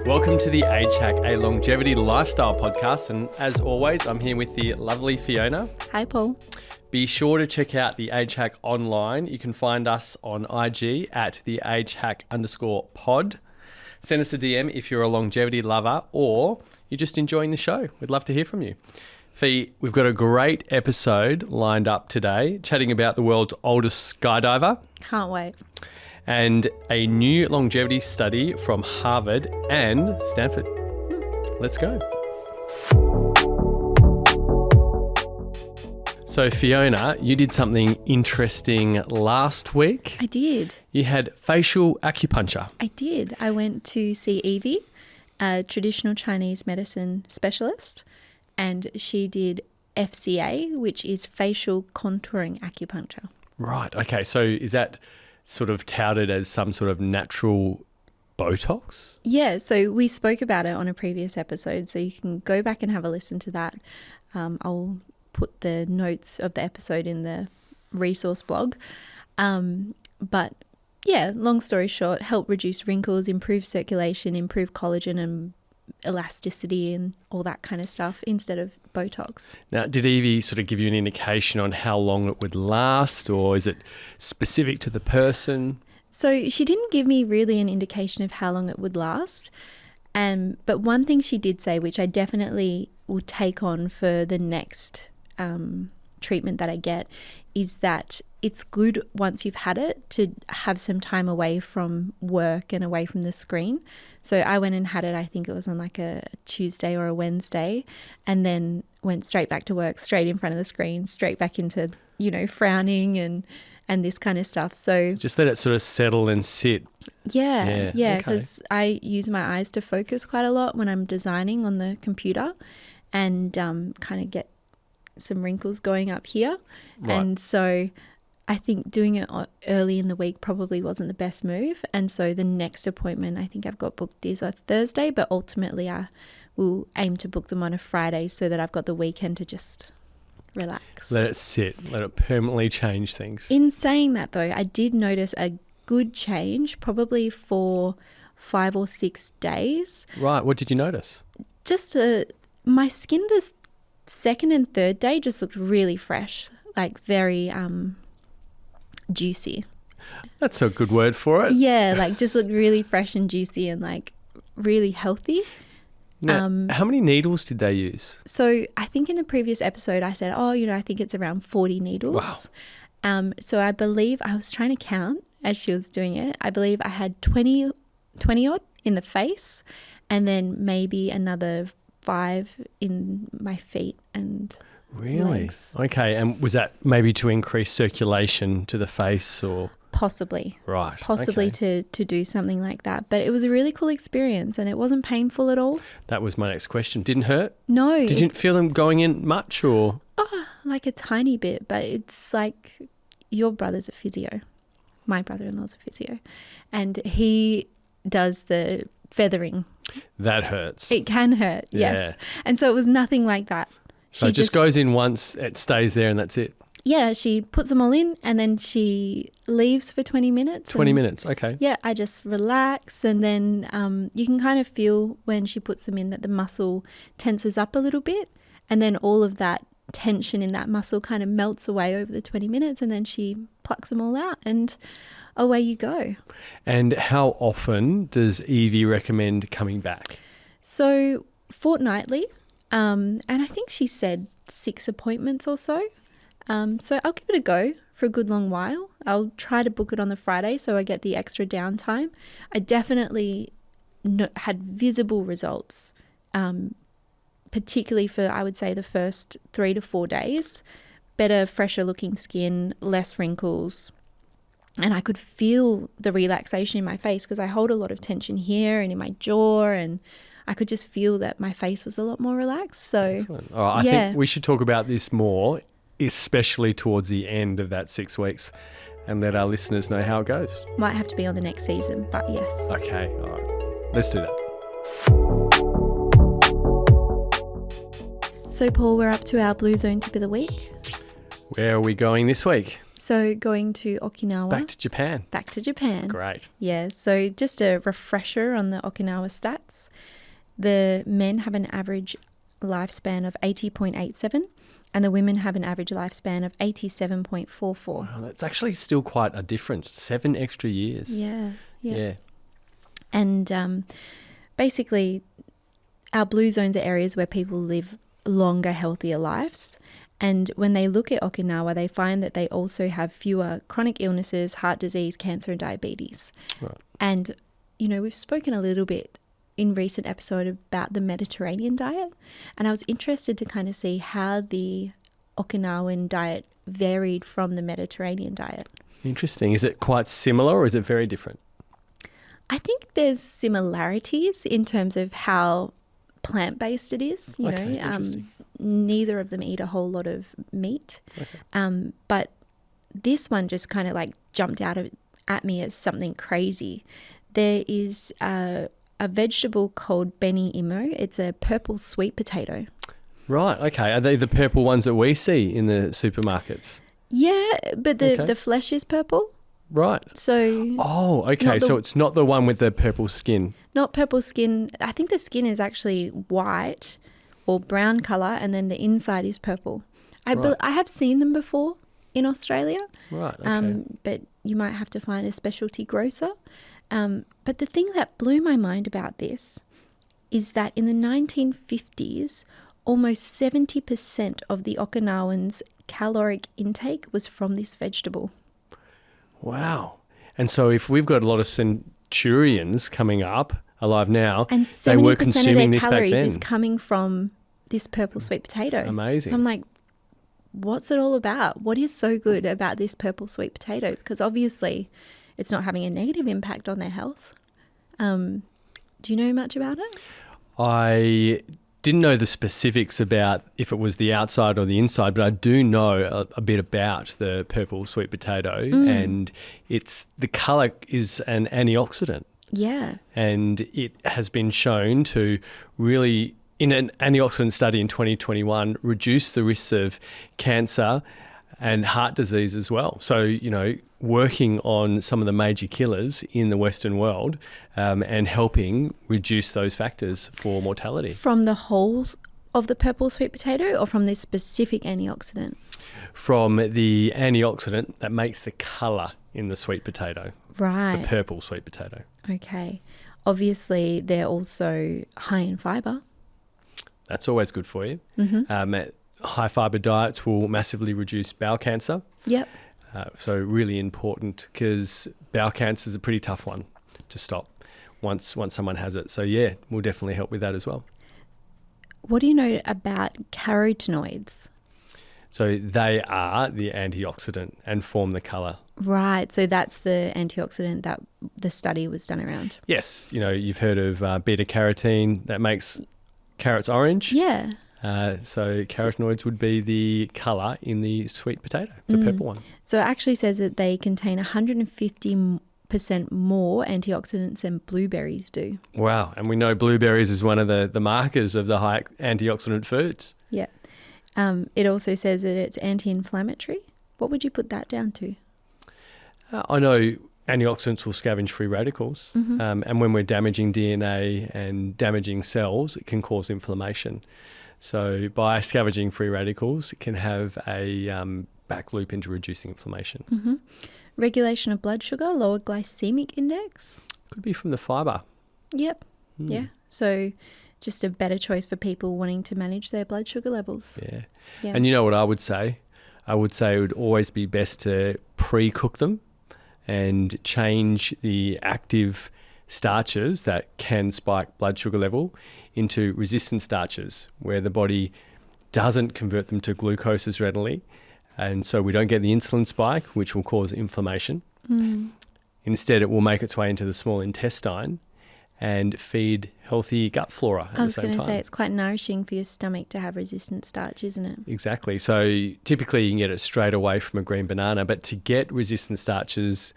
Welcome to the Age Hack, a longevity lifestyle podcast. And as always, I'm here with the lovely Fiona. Hi, Paul. Be sure to check out the Age Hack online. You can find us on IG at the agehack_pod. Send us a DM if you're a longevity lover or you're just enjoying the show. We'd love to hear from you. Fee, we've got a great episode lined up today, chatting about the world's oldest skydiver. Can't wait. And a new longevity study from Harvard and Stanford. Let's go. So Fiona, you did something interesting last week. I did. You had facial acupuncture. I did. I went to see Evie, a traditional Chinese medicine specialist, and she did FCA, which is facial contouring acupuncture. Right. Okay. So is that sort of touted as some sort of natural Botox? Yeah. So we spoke about it on a previous episode, so you can go back and have a listen to that. I'll put the notes of the episode in the resource blog. But yeah, long story short, help reduce wrinkles, improve circulation, improve collagen and elasticity and all that kind of stuff instead of Botox. Now, did Evie sort of give you an indication on how long it would last, or is it specific to the person? So she didn't give me really an indication of how long it would last. But one thing she did say, which I definitely will take on for the next treatment that I get, is that it's good once you've had it to have some time away from work and away from the screen. So I went and had it, I think it was on like a Tuesday or a Wednesday, and then went straight back to work, straight in front of the screen, straight back into, frowning and this kind of stuff. So just let it sort of settle and sit. Yeah, because I use my eyes to focus quite a lot when I'm designing on the computer and kind of get some wrinkles going up here. Right. And so I think doing it early in the week probably wasn't the best move. And so the next appointment I think I've got booked is a Thursday, but ultimately I will aim to book them on a Friday so that I've got the weekend to just relax. Let it sit. Let it permanently change things. In saying that though, I did notice a good change probably for 5 or 6 days. Right. What did you notice? Just my skin the second and third day just looked really fresh, like very juicy. That's a good word for it. Yeah, like just looked really fresh and juicy and like really healthy. Now, how many needles did they use? So I think in the previous episode I said, I think it's around 40 needles. Wow. So I believe I was trying to count as she was doing it. I believe I had 20 odd in the face and then maybe another 5 in my feet and legs. Okay. And was that maybe to increase circulation to the face or? Possibly. Right. Possibly okay. to do something like that. But it was a really cool experience and it wasn't painful at all. That was my next question. Didn't hurt? No. Did you feel them going in much or? Like a tiny bit, but it's like your brother's a physio. My brother-in-law's a physio. And he does the feathering. That hurts. It can hurt, yes. And so it was nothing like that. So it just goes in once, it stays there and that's it? Yeah, she puts them all in and then she leaves for 20 minutes. 20 minutes, okay. Yeah, I just relax and then you can kind of feel when she puts them in that the muscle tenses up a little bit and then all of that tension in that muscle kind of melts away over the 20 minutes and then she plucks them all out and away you go. And how often does Evie recommend coming back? So fortnightly, and I think she said 6 appointments or so. So I'll give it a go for a good long while. I'll try to book it on the Friday so I get the extra downtime. I definitely had visible results, particularly for, I would say, the first 3 to 4 days. Better, fresher looking skin, less wrinkles. And I could feel the relaxation in my face because I hold a lot of tension here and in my jaw and I could just feel that my face was a lot more relaxed. So, all right, I think we should talk about this more, especially towards the end of that 6 weeks and let our listeners know how it goes. Might have to be on the next season, but yes. Okay, all right. Let's do that. So, Paul, we're up to our Blue Zone tip of the week. Where are we going this week? So going to Okinawa. Back to Japan. Back to Japan. Great. Yeah, so just a refresher on the Okinawa stats. The men have an average lifespan of 80.87 and the women have an average lifespan of 87.44. Wow, that's actually still quite a difference. 7 extra years. Yeah. And basically, our blue zones are areas where people live longer, healthier lives. And when they look at Okinawa, they find that they also have fewer chronic illnesses, heart disease, cancer, and diabetes. Right. And, we've spoken a little bit in recent episode about the Mediterranean diet. And I was interested to kind of see how the Okinawan diet varied from the Mediterranean diet. Interesting. Is it quite similar or is it very different? I think there's similarities in terms of how plant-based it is. Interesting. Neither of them eat a whole lot of meat. Okay. But this one just kind of like jumped out at me as something crazy. There is a vegetable called beni imo. It's a purple sweet potato. Right. Okay. Are they the purple ones that we see in the supermarkets? Yeah, but the flesh is purple. Right. So. Oh, okay. So it's not the one with the purple skin. Not purple skin. I think the skin is actually white or brown colour, and then the inside is purple. I have seen them before in Australia. Right. Okay. But you might have to find a specialty grocer. But the thing that blew my mind about this is that in the 1950s, almost 70% of the Okinawans' caloric intake was from this vegetable. Wow. And so if we've got a lot of centurions coming up alive now, and they were 70% consuming of their this back calories then. is coming from this purple sweet potato. Amazing. So I'm like, what's it all about? What is so good about this purple sweet potato? Because obviously it's not having a negative impact on their health. Do you know much about it? I didn't know the specifics about if it was the outside or the inside, but I do know a bit about the purple sweet potato, and the colour is an antioxidant. Yeah. And it has been shown to really, in an antioxidant study in 2021, reduce the risks of cancer and heart disease as well. So, working on some of the major killers in the Western world and helping reduce those factors for mortality. From the whole of the purple sweet potato or from this specific antioxidant? From the antioxidant that makes the colour in the sweet potato. Right. The purple sweet potato. Okay. Obviously, they're also high in fibre. That's always good for you. Mm-hmm. High fibre diets will massively reduce bowel cancer. Yep. So really important because bowel cancer is a pretty tough one to stop once someone has it. So yeah, we'll definitely help with that as well. What do you know about carotenoids? So they are the antioxidant and form the colour. Right. So that's the antioxidant that the study was done around. Yes. You've heard of beta-carotene that makes carrots orange. Yeah. So carotenoids would be the colour in the sweet potato, the purple one. So it actually says that they contain 150% more antioxidants than blueberries do. Wow. And we know blueberries is one of the markers of the high antioxidant foods. Yeah. It also says that it's anti-inflammatory. What would you put that down to? I know antioxidants will scavenge free radicals. And when we're damaging DNA and damaging cells, it can cause inflammation. So by scavenging free radicals, it can have a back loop into reducing inflammation. Mm-hmm. Regulation of blood sugar, lower glycemic index. Could be from the fibre. Yep. Yeah. So just a better choice for people wanting to manage their blood sugar levels. Yeah. Yeah. And you know what I would say? I would say it would always be best to pre-cook them and change the active starches that can spike blood sugar level into resistant starches where the body doesn't convert them to glucose as readily, and so we don't get the insulin spike, which will cause inflammation. Instead, it will make its way into the small intestine and feed healthy gut flora at the same time. I was going to say it's quite nourishing for your stomach to have resistant starch, isn't it? Exactly. So typically you can get it straight away from a green banana, but to get resistant starches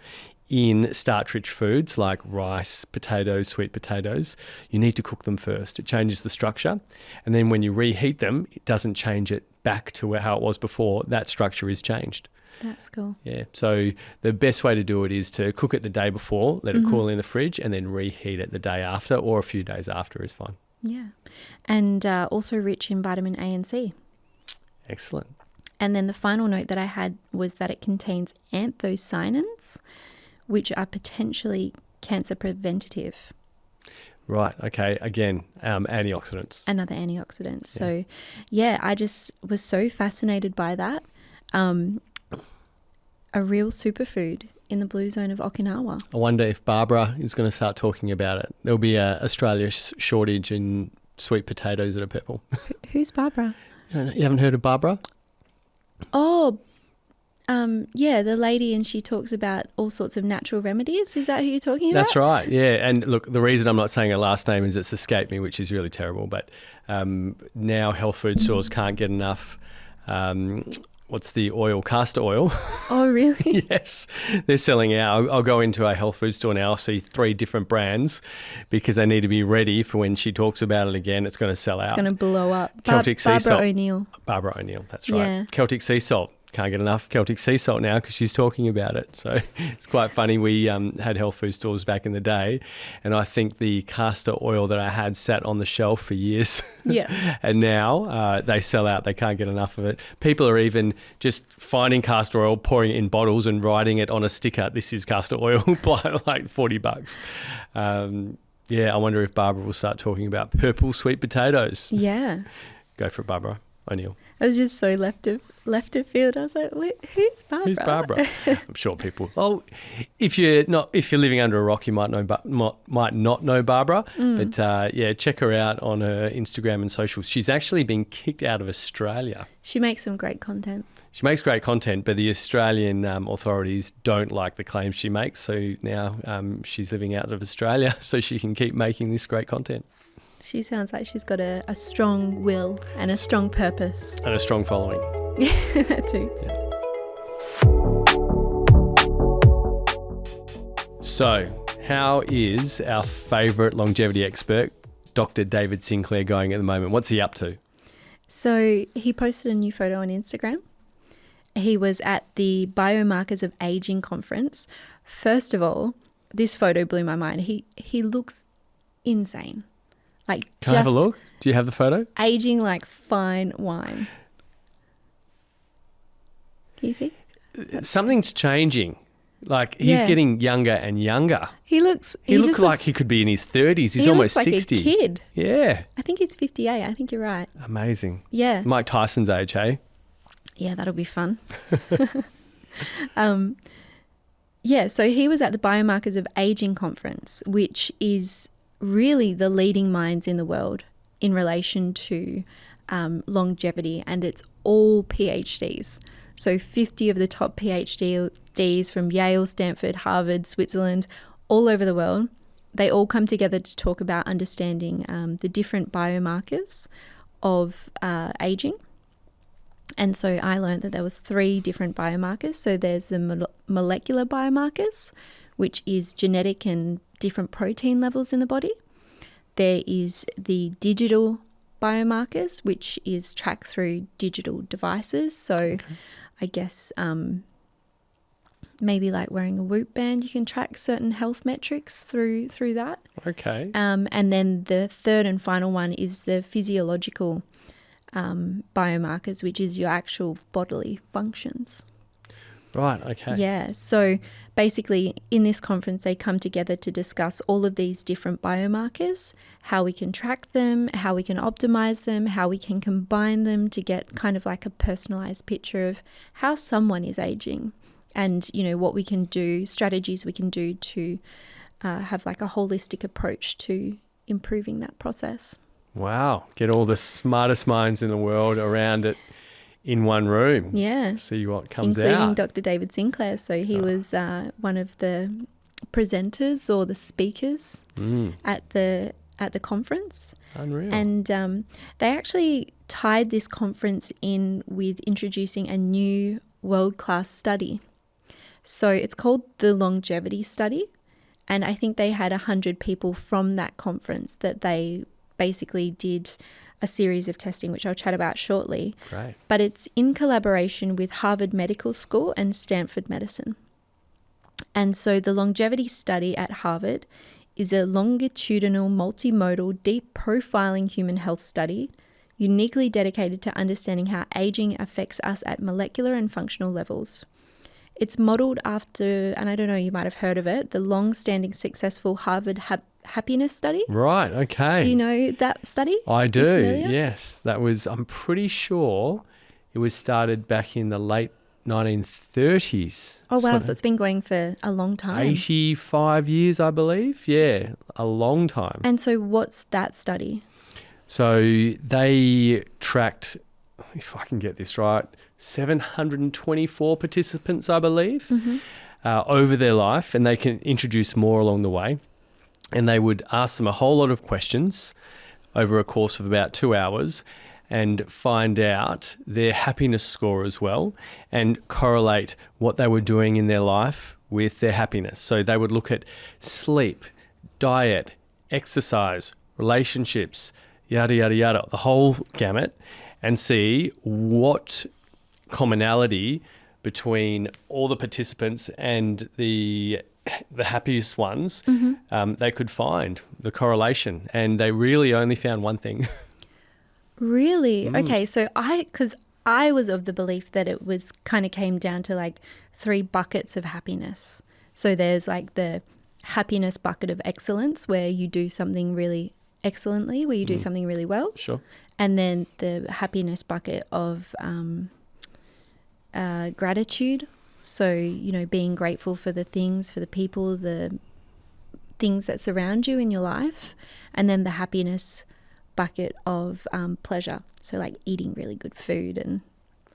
in starch-rich foods like rice, potatoes, sweet potatoes, you need to cook them first. It changes the structure. And then when you reheat them, it doesn't change it back to how it was before, that structure is changed. That's cool. Yeah. So the best way to do it is to cook it the day before, let it cool in the fridge, and then reheat it the day after, or a few days after is fine. Yeah. And also rich in vitamin A and C. Excellent. And then the final note that I had was that it contains anthocyanins, which are potentially cancer preventative. Right. Okay. Again, antioxidants. Another antioxidant. So, yeah, I just was so fascinated by that. A real superfood in the blue zone of Okinawa. I wonder if Barbara is going to start talking about it. There'll be a Australia shortage in sweet potatoes that are purple. Who's Barbara? You haven't heard of Barbara? Oh, yeah, the lady, and she talks about all sorts of natural remedies. Is that who you're talking about? That's right, yeah. And look, the reason I'm not saying her last name is it's escaped me, which is really terrible. But now health food stores can't get enough, what's the oil? Castor oil. Oh, really? Yes, they're selling out. I'll go into a health food store now. I'll see 3 different brands because they need to be ready for when she talks about it again. It's going to sell out. It's going to blow up. Celtic sea Barbara salt. O'Neill. Barbara O'Neill, that's right. Yeah. Celtic sea salt. Can't get enough Celtic sea salt now because she's talking about it. So it's quite funny. We had health food stores back in the day, and I think the castor oil that I had sat on the shelf for years. Yeah. And now they sell out. They can't get enough of it. People are even just finding castor oil, pouring it in bottles and writing it on a sticker. This is castor oil, like $40. Yeah, I wonder if Barbara will start talking about purple sweet potatoes. Yeah. Go for it, Barbara O'Neill. I was just so left of field. I was like, who's Barbara? Who's Barbara? I'm sure people. Oh, if you're living under a rock, you might not know Barbara. But yeah, check her out on her Instagram and socials. She's actually been kicked out of Australia. She makes some great content. She makes great content, but the Australian authorities don't like the claims she makes. So now she's living out of Australia so she can keep making this great content. She sounds like she's got a strong will and a strong purpose. And a strong following. Yeah, that too. Yeah. So, how is our favourite longevity expert, Dr. David Sinclair, going at the moment? What's he up to? So, he posted a new photo on Instagram. He was at the Biomarkers of Aging conference. First of all, this photo blew my mind. He looks insane. Like, Can I have a look? Do you have the photo? Aging like fine wine. Can you see? Something's changing. Like, he's getting younger and younger. He looks like he could be in his 30s. He's almost looks like 60. a kid. Yeah. I think he's 58. I think you're right. Amazing. Yeah. Mike Tyson's age, hey? Yeah, that'll be fun. Yeah, so he was at the Biomarkers of Aging conference, which is really the leading minds in the world in relation to longevity, and it's all PhDs. So 50 of the top PhDs from Yale, Stanford, Harvard, Switzerland, all over the world. They all come together to talk about understanding the different biomarkers of aging. And so I learned that there was 3 different biomarkers. So there's the molecular biomarkers, which is genetic and different protein levels in the body. There is the digital biomarkers, which is tracked through digital devices. So I guess maybe like wearing a Whoop band, you can track certain health metrics through that. Okay. And then the third and final one is the physiological biomarkers, which is your actual bodily functions. Right, okay. Yeah, so basically in this conference they come together to discuss all of these different biomarkers, how we can track them, how we can optimize them, how we can combine them to get kind of like a personalized picture of how someone is aging, and, you know, what we can do, strategies we can do to have like a holistic approach to improving that process. Wow, get all the smartest minds in the world around it in one room. Yeah. See what comes including out. Dr. David Sinclair. So he was one of the presenters or the speakers at the conference. Unreal. And they actually tied this conference in with introducing a new world-class study. So it's called the Longevity Study. And I think they had 100 people from that conference that they basically did a series of testing, which I'll chat about shortly. Great. But it's in collaboration with Harvard Medical School and Stanford Medicine. And so the longevity study at Harvard is a longitudinal, multimodal, deep profiling human health study uniquely dedicated to understanding how aging affects us at molecular and functional levels. It's modeled after, and I don't know, you might have heard of it, the long-standing successful Harvard happiness study. Right, okay. Do you know that study? I do, yes. That was, I'm pretty sure it was started back in the late 1930s. Oh, wow. So it's been going for a long time. 85 years, I believe. Yeah, a long time. And so what's that study? So they tracked, if I can get this right, 724 participants, I believe, over their life, and they can introduce more along the way. And they would ask them a whole lot of questions over a course of about 2 hours and find out their happiness score as well and correlate what they were doing in their life with their happiness. So they would look at sleep, diet, exercise, relationships, yada, yada, yada, the whole gamut, and see what commonality between all the participants and the happiest ones they could find, the correlation. And they really only found one thing. Really? Okay, so because I was of the belief that it was kind of came down to like 3 buckets of happiness. So there's like the happiness bucket of excellence, where you do something really excellently, where you do something really well. Sure. And then the happiness bucket of gratitude. So, you know, being grateful for the things, for the people, the things that surround you in your life. And then the happiness bucket of pleasure. So like eating really good food and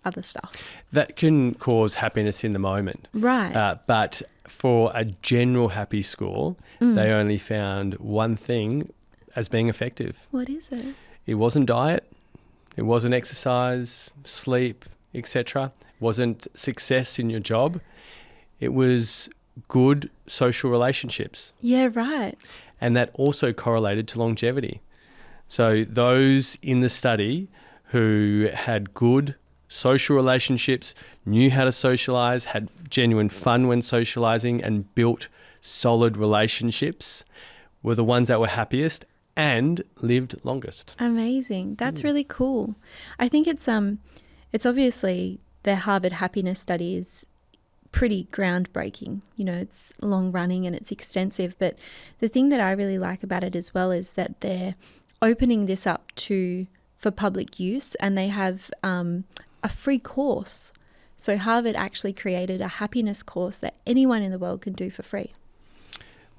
other stuff. That can cause happiness in the moment. Right. But for a general happy score, they only found one thing as being effective. What is it? It wasn't diet. It wasn't exercise, sleep, etc. It wasn't success in your job. It was good social relationships. Yeah, right. And that also correlated to longevity. So those in the study who had good social relationships, knew how to socialize, had genuine fun when socializing, and built solid relationships were the ones that were happiest and lived longest. Amazing. That's really cool. I think it's obviously the Harvard happiness study is pretty groundbreaking. You know, it's long running and it's extensive, but the thing that I really like about it as well is that they're opening this up for public use, and they have a free course. So Harvard actually created a happiness course that anyone in the world can do for free.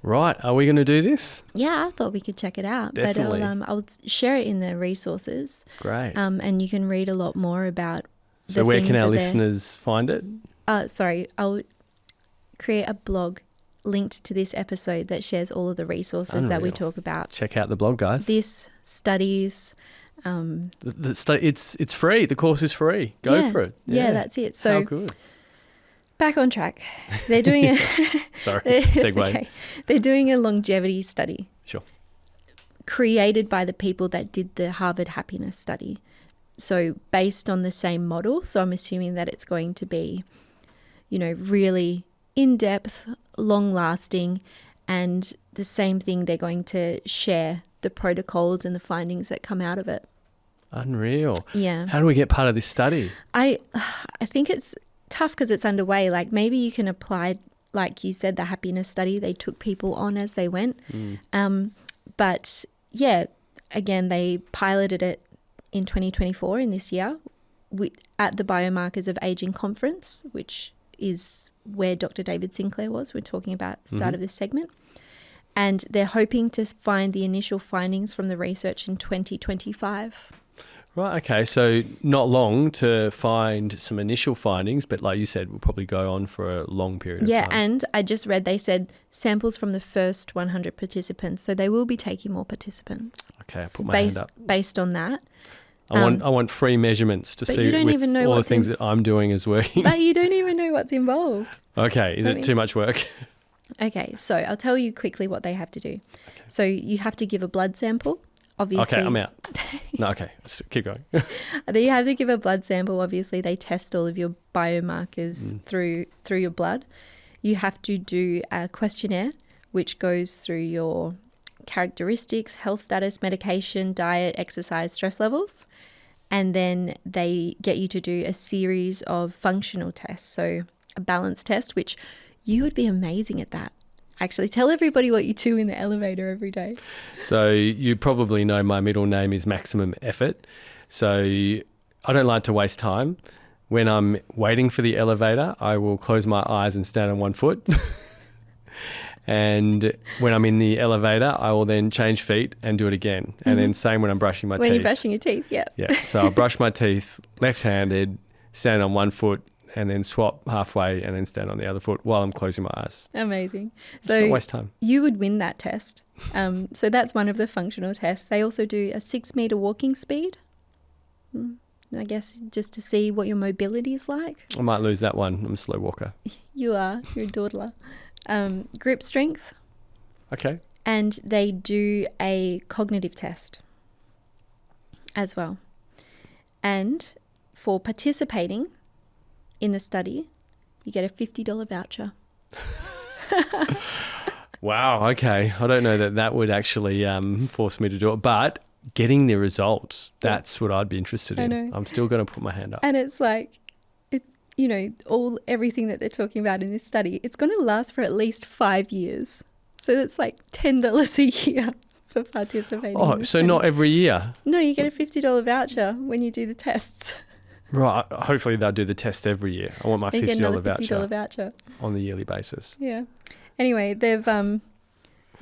Right. Are we going to do this? Yeah, I thought we could check it out. Definitely. But I'll share it in the resources. Great. And you can read a lot more about the So where things can our that listeners find it? I'll create a blog linked to this episode that shares all of the resources that we Unreal. talk about. Check out the blog, guys. This, studies. It's free. The course is free. Go for it. Yeah, that's it. So how good. back on track. They're doing a Sorry, it's segue. okay. They're doing a longevity study. Sure. Created by the people that did the Harvard happiness study. So based on the same model. So I'm assuming that it's going to be, you know, really in-depth, long-lasting, and the same thing, they're going to share the protocols and the findings that come out of it. Unreal. Yeah. How do we get part of this study? I think it's tough because it's underway. Like maybe you can apply, like you said, the happiness study. They took people on as they went. But yeah, again, they piloted it in 2024 in this year at the Biomarkers of Aging conference, which is where Dr. David Sinclair was. We're talking about at the start of this segment. And they're hoping to find the initial findings from the research in 2025. Right, okay. So not long to find some initial findings, but like you said, we'll probably go on for a long period of time. Yeah, and I just read they said samples from the first 100 participants. So they will be taking more participants. Okay, I'll put my hand up. Based on that. I want free measurements to see you don't with even know all the what's things that I'm doing is working. But you don't even know what's involved. Okay, is it too much work? Okay, so I'll tell you quickly what they have to do. Okay. So you have to give a blood sample obviously. Okay, I'm out. No, okay, keep going. You have to give a blood sample. Obviously, they test all of your biomarkers through your blood. You have to do a questionnaire, which goes through your characteristics, health status, medication, diet, exercise, stress levels. And then they get you to do a series of functional tests. So a balance test, which you would be amazing at that. Actually, tell everybody what you do in the elevator every day. So you probably know my middle name is Maximum Effort. So I don't like to waste time. When I'm waiting for the elevator, I will close my eyes and stand on one foot. And when I'm in the elevator, I will then change feet and do it again. And then same when I'm brushing my teeth. When you're brushing your teeth, yeah. Yeah. So I'll brush my teeth left-handed, stand on one foot, and then swap halfway and then stand on the other foot while I'm closing my eyes. Amazing. It's not waste time. You would win that test. So that's one of the functional tests. They also do a 6-meter walking speed. I guess just to see what your mobility is like. I might lose that one. I'm a slow walker. You are. You're a dawdler. Grip strength. Okay. And they do a cognitive test as well. And for participating in the study, you get a $50 voucher. Wow. Okay. I don't know that would actually force me to do it, but getting the results, that's what I'd be interested in. I know. I'm still going to put my hand up. And it's like, everything that they're talking about in this study, it's going to last for at least 5 years. So that's like $10 a year for participating. Oh, so not every year? No, you get a $50 voucher when you do the tests. Right. Hopefully they'll do the test every year. I want my You get another $50 voucher on the yearly basis. Yeah. Anyway, they've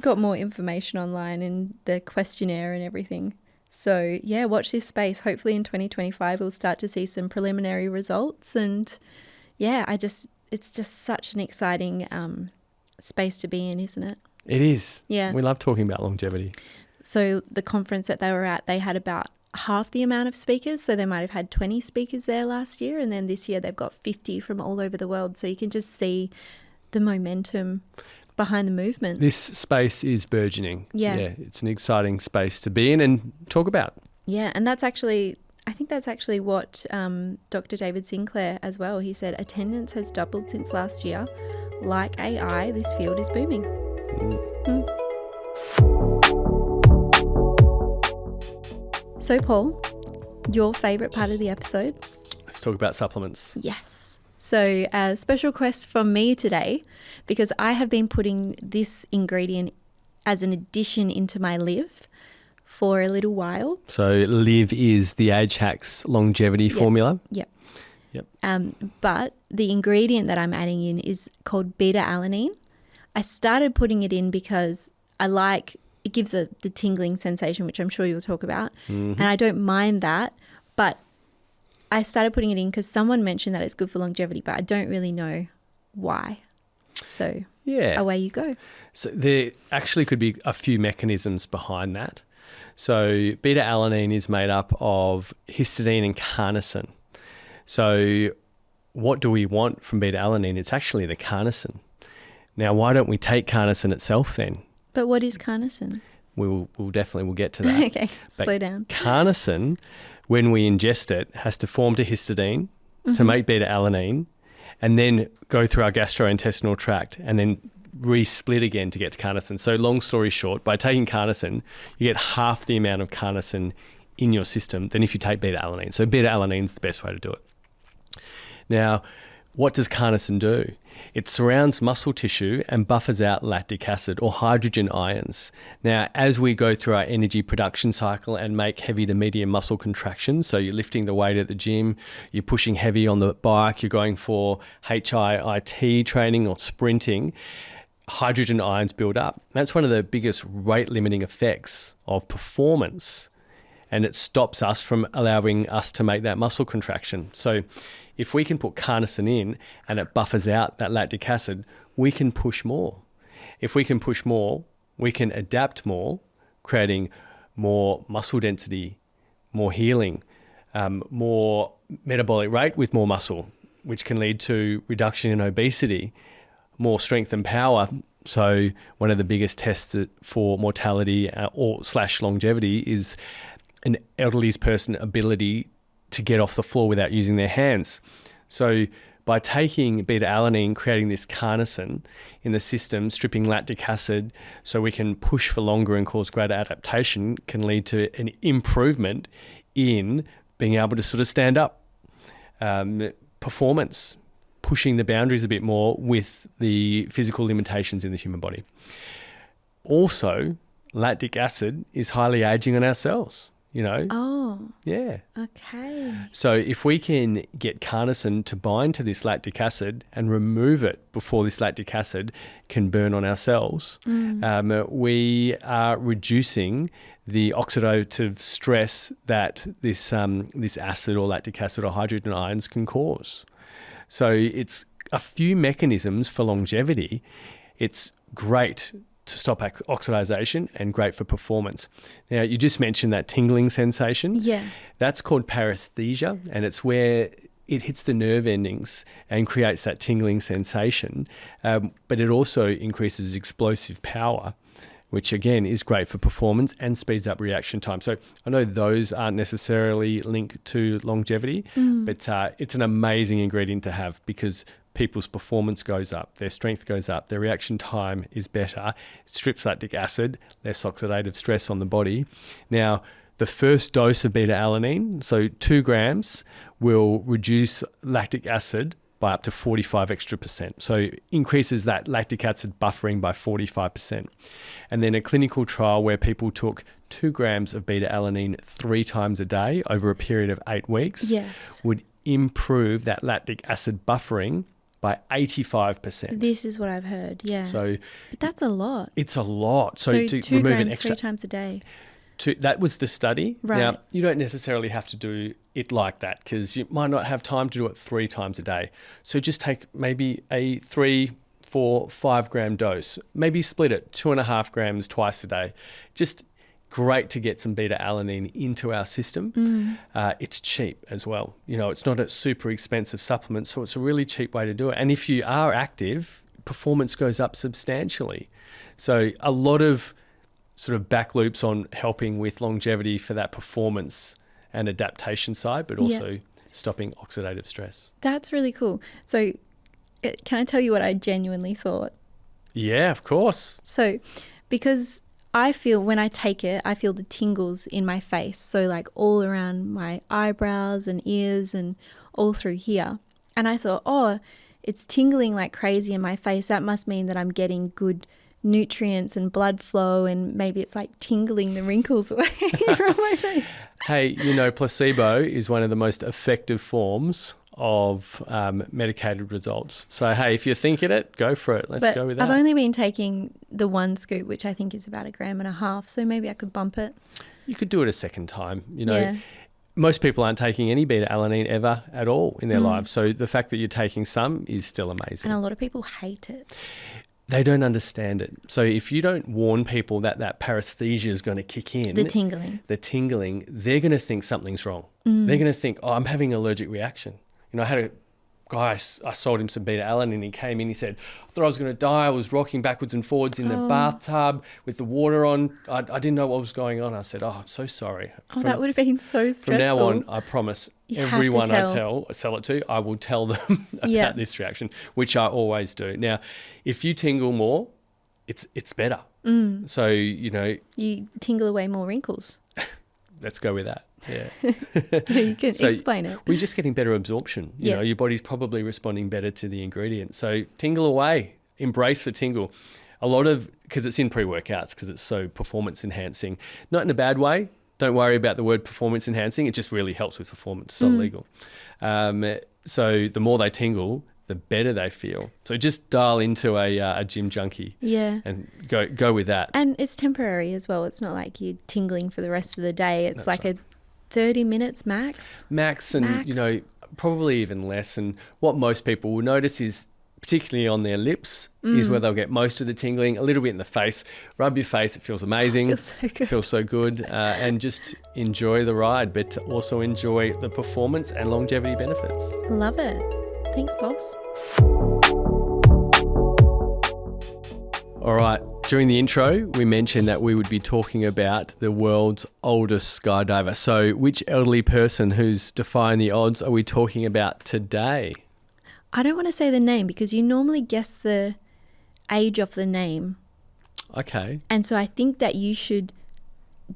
got more information online and the questionnaire and everything. So, yeah, watch this space. Hopefully in 2025 we'll start to see some preliminary results. And, yeah, it's just such an exciting space to be in, isn't it? It is. Yeah. We love talking about longevity. So the conference that they were at, they had about half the amount of speakers. So they might have had 20 speakers there last year. And then this year they've got 50 from all over the world. So you can just see the momentum behind the movement. This space is burgeoning. Yeah. It's an exciting space to be in and talk about. Yeah, and I think that's actually what Dr. David Sinclair as well. He said attendance has doubled since last year. Like AI, this field is booming. So, Paul, your favourite part of the episode? Let's talk about supplements. Yes. So a special request from me today, because I have been putting this ingredient as an addition into my Live for a little while. So Live is the Age Hacks longevity formula. Yep. Yep. But the ingredient that I'm adding in is called Beta-Alanine. I started putting it in because it gives the tingling sensation, which I'm sure you'll talk about. And I don't mind that, but I started putting it in because someone mentioned that it's good for longevity, but I don't really know why. So away you go. So there actually could be a few mechanisms behind that. So beta-alanine is made up of histidine and carnosine. So what do we want from beta-alanine? It's actually the carnosine. Now, why don't we take carnosine itself then? But what is carnosine? We'll get to that. Okay, slow down. Carnosine, when we ingest it, has to form to histidine to make beta-alanine and then go through our gastrointestinal tract and then re-split again to get to carnosine. So long story short, by taking carnosine, you get half the amount of carnosine in your system than if you take beta-alanine. So beta-alanine is the best way to do it. Now, what does carnosine do? It surrounds muscle tissue and buffers out lactic acid or hydrogen ions. Now, as we go through our energy production cycle and make heavy to medium muscle contractions, so you're lifting the weight at the gym, you're pushing heavy on the bike, you're going for HIIT training or sprinting, hydrogen ions build up. That's one of the biggest rate limiting effects of performance, and it stops us from allowing us to make that muscle contraction. So if we can put carnosine in and it buffers out that lactic acid, we can push more. If we can push more, we can adapt more, creating more muscle density, more healing, more metabolic rate with more muscle, which can lead to reduction in obesity, more strength and power, So one of the biggest tests for mortality or / longevity is an elderly person's ability to get off the floor without using their hands. So by taking beta-alanine, creating this carnosine in the system, stripping lactic acid so we can push for longer and cause greater adaptation, can lead to an improvement in being able to sort of stand up. Performance, pushing the boundaries a bit more with the physical limitations in the human body. Also, lactic acid is highly aging on our cells, you know. Oh. Yeah. Okay. So if we can get carnosine to bind to this lactic acid and remove it before this lactic acid can burn on our cells, we are reducing the oxidative stress that this acid or lactic acid or hydrogen ions can cause. So it's a few mechanisms for longevity. It's great to stop oxidization and great for performance. Now, you just mentioned that tingling sensation. Yeah. That's called paresthesia, and it's where it hits the nerve endings and creates that tingling sensation. But it also increases explosive power, which again is great for performance and speeds up reaction time. So I know those aren't necessarily linked to longevity, but it's an amazing ingredient to have because people's performance goes up, their strength goes up, their reaction time is better, it strips lactic acid, less oxidative stress on the body. Now, the first dose of beta-alanine, so 2 grams, will reduce lactic acid by up to 45 extra percent. So increases that lactic acid buffering by 45%. And then a clinical trial where people took 2 grams of beta-alanine 3 times a day over a period of 8 weeks would improve that lactic acid buffering by 85%. This is what I've heard, yeah. So but that's a lot. It's a lot. So to 2 remove grams an extra 3 times a day. That was the study. Right. Now, you don't necessarily have to do it like that because you might not have time to do it 3 times a day. So just take maybe a 3, 4, 5 gram dose. Maybe split it 2.5 grams twice a day. Just great to get some beta-alanine into our system. It's cheap as well. You know, it's not a super expensive supplement, so it's a really cheap way to do it. And if you are active, performance goes up substantially. So a lot of sort of back loops on helping with longevity for that performance and adaptation side, but also stopping oxidative stress. That's really cool. So can I tell you what I genuinely thought? Yeah, of course. So because I feel when I take it, I feel the tingles in my face. So like all around my eyebrows and ears and all through here. And I thought, oh, it's tingling like crazy in my face. That must mean that I'm getting good nutrients and blood flow, and maybe it's like tingling the wrinkles away from my face. Hey, you know, placebo is one of the most effective forms of medicated results. So, hey, if you're thinking it, go for it. Let's go with that. I've only been taking the 1 scoop, which I think is about 1.5 grams, so maybe I could bump it. You could do it a second time. You know, most people aren't taking any beta-alanine ever at all in their lives. So the fact that you're taking some is still amazing. And a lot of people hate it. They don't understand it. So if you don't warn people that that paresthesia is going to kick in, the tingling, they're going to think something's wrong. They're going to think, oh, I'm having an allergic reaction. You know, I had a guy, I sold him some beta-alanine, and he came in, he said, I thought I was going to die. I was rocking backwards and forwards in the bathtub with the water on. I didn't know what was going on. I said, oh, I'm so sorry. That would have been so stressful. From now on, I promise everyone I sell it to, I will tell them about this reaction, which I always do. Now, if you tingle more, it's better. So, you know. You tingle away more wrinkles. Let's go with that. Yeah. You can explain it. We're just getting better absorption. You know, your body's probably responding better to the ingredient. So tingle away, embrace the tingle. A lot of, because it's in pre-workouts, because it's so performance enhancing, not in a bad way. Don't worry about the word performance enhancing. It just really helps with performance. It's not legal. So the more they tingle, the better they feel. So just dial into a gym junkie. Yeah. And go with that. And it's temporary as well. It's not like you're tingling for the rest of the day. It's a 30 minutes max. And, you know, probably even less. And what most people will notice is, particularly on their lips, is where they'll get most of the tingling, a little bit in the face. Rub your face. It feels amazing. It feels so good. It feels so good. And just enjoy the ride, but also enjoy the performance and longevity benefits. Love it. Thanks, boss. All right. During the intro, we mentioned that we would be talking about the world's oldest skydiver. So which elderly person who's defying the odds are we talking about today? I don't want to say the name because you normally guess the age of the name. Okay. And so I think that you should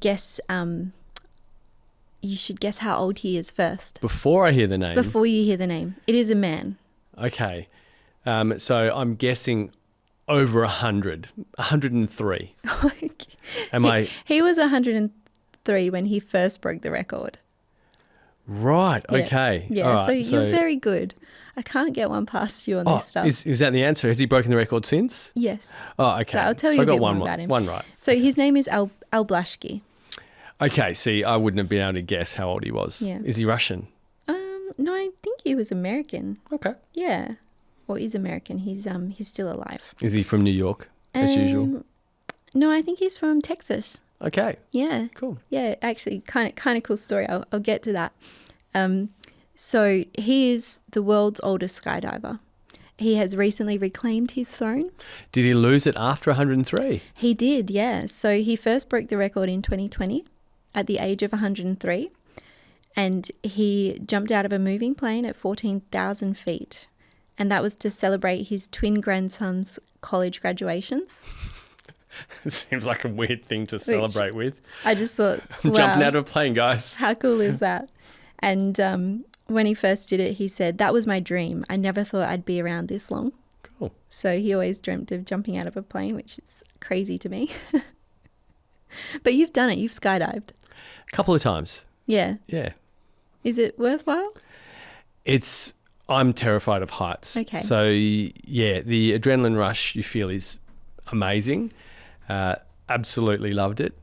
guess how old he is first. Before I hear the name? Before you hear the name. It is a man. Okay. So I'm guessing over 100, 103. He was 103 when he first broke the record. Right. Yeah. Okay. Yeah. All right. So you're very good. I can't get one past you on this stuff. Is that the answer? Has he broken the record since? Yes. Oh, okay. So I'll tell you a bit more about him. One right. So his name is Blaschke. Okay. See, I wouldn't have been able to guess how old he was. Yeah. Is he Russian? No, I think he was American. Okay. Yeah. Or is American. He's still alive. Is he from New York as usual? No, I think he's from Texas. Okay. Yeah. Cool. Yeah, actually kind of cool story. I'll get to that. So he is the world's oldest skydiver. He has recently reclaimed his throne. Did he lose it after 103? He did, yeah. So he first broke the record in 2020 at the age of 103. And he jumped out of a moving plane at 14,000 feet. And that was to celebrate his twin grandsons' college graduations. It seems like a weird thing to celebrate with. I just thought, I'm wow, jumping out of a plane, guys. how cool is that? And when he first did it, he said, that was my dream. I never thought I'd be around this long. Cool. So he always dreamt of jumping out of a plane, which is crazy to me. But you've done it. You've skydived. A couple of times. Yeah. Yeah. Is it worthwhile? I'm terrified of heights. Okay. So, yeah, the adrenaline rush you feel is amazing. Absolutely loved it.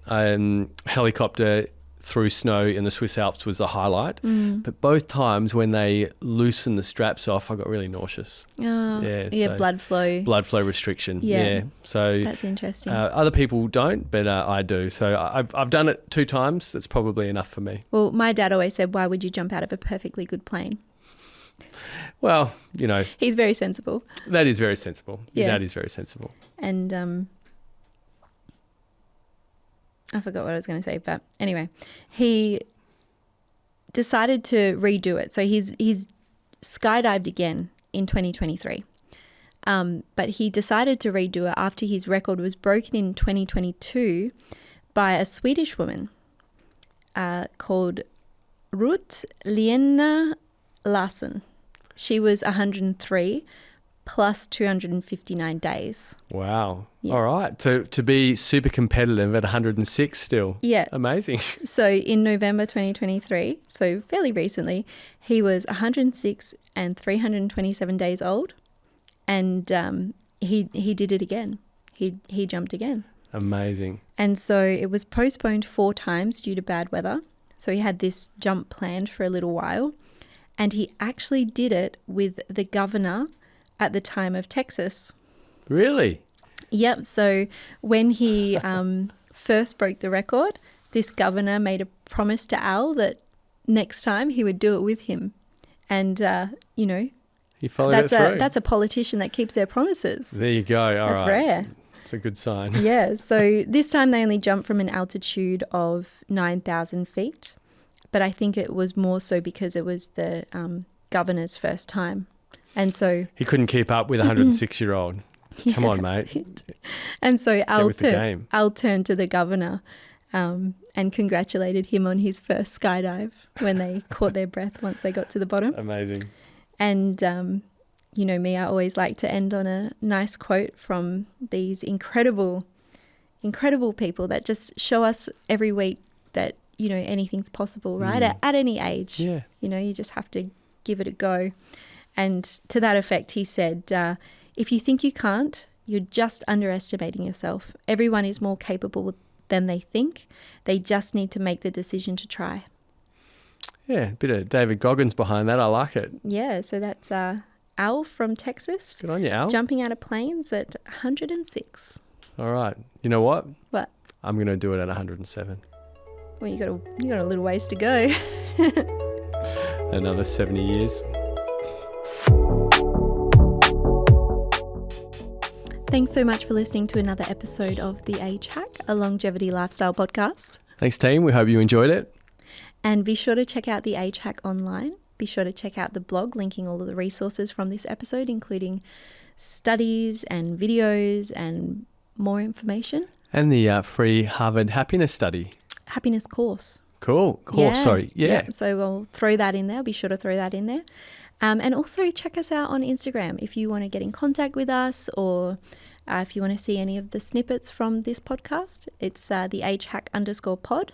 Helicopter through snow in the Swiss Alps was the highlight. But both times when they loosened the straps off, I got really nauseous. Oh, yeah, so blood flow. Blood flow restriction. Yeah. So That's interesting. other people don't, but I do. So I've done it 2 times. That's probably enough for me. Well, my dad always said, why would you jump out of a perfectly good plane? Well, He's very sensible. that is very sensible. Yeah. That is very sensible. And I forgot what I was going to say, but anyway, he decided to redo it. So he's skydived again in 2023. But he decided to redo it after his record was broken in 2022 by a Swedish woman called Ruth Lena Larsson. She was 103 plus 259 days. Wow. Yeah. All right. To be super competitive at 106 still. Yeah. Amazing. So in November 2023, so fairly recently, he was 106 and 327 days old, and he did it again. He jumped again. Amazing. And so it was postponed 4 times due to bad weather. So he had this jump planned for a little while, and he actually did it with the governor at the time of Texas. Really? Yep. So when he first broke the record, this governor made a promise to Al that next time he would do it with him. And, He followed it through. that's a politician that keeps their promises. There you go. All right. That's rare. It's a good sign. Yeah. So this time they only jumped from an altitude of 9,000 feet. But I think it was more so because it was the governor's first time. And so He couldn't keep up with a 106-year-old. Come on, mate. it. And so Al turned to the governor and congratulated him on his first skydive when they caught their breath once they got to the bottom. Amazing. And you know me, I always like to end on a nice quote from these incredible people that just show us every week that, anything's possible, right? At any age. Yeah. You just have to give it a go. And to that effect, he said, if you think you can't, you're just underestimating yourself. Everyone is more capable than they think. They just need to make the decision to try. Yeah, a bit of David Goggins behind that. I like it. Yeah, so that's Al from Texas. Good on you, Al. Jumping out of planes at 106. All right. You know what? What? I'm going to do it at 107. Well, you got a little ways to go. Another 70 years. Thanks so much for listening to another episode of The Age Hack, a longevity lifestyle podcast. Thanks, team. We hope you enjoyed it. And be sure to check out The Age Hack online. Be sure to check out the blog linking all of the resources from this episode, including studies and videos and more information. And the free Harvard happiness study. Happiness course. Cool. Course, sorry. Yeah. So we'll throw that in there. Be sure to throw that in there. And also check us out on Instagram if you want to get in contact with us, or if you want to see any of the snippets from this podcast. It's the agehack_pod.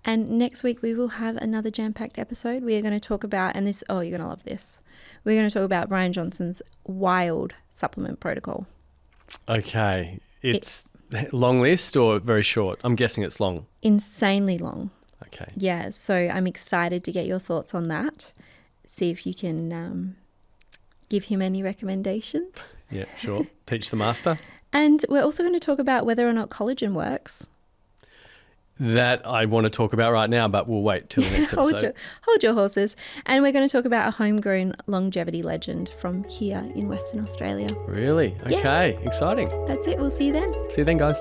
And next week we will have another jam-packed episode. We are going to talk about, and this, oh, you're going to love this. We're going to talk about Brian Johnson's wild supplement protocol. Okay. It's long list or very short? I'm guessing it's long. Insanely long. Okay. Yeah, so I'm excited to get your thoughts on that. See if you can give him any recommendations. Yeah, sure. Teach the master. And we're also going to talk about whether or not collagen works. That I want to talk about right now, but we'll wait till the next episode. Hold your horses. And we're going to talk about a homegrown longevity legend from here in Western Australia. Really? Okay. Yeah. Exciting. That's it. We'll see you then. See you then, guys.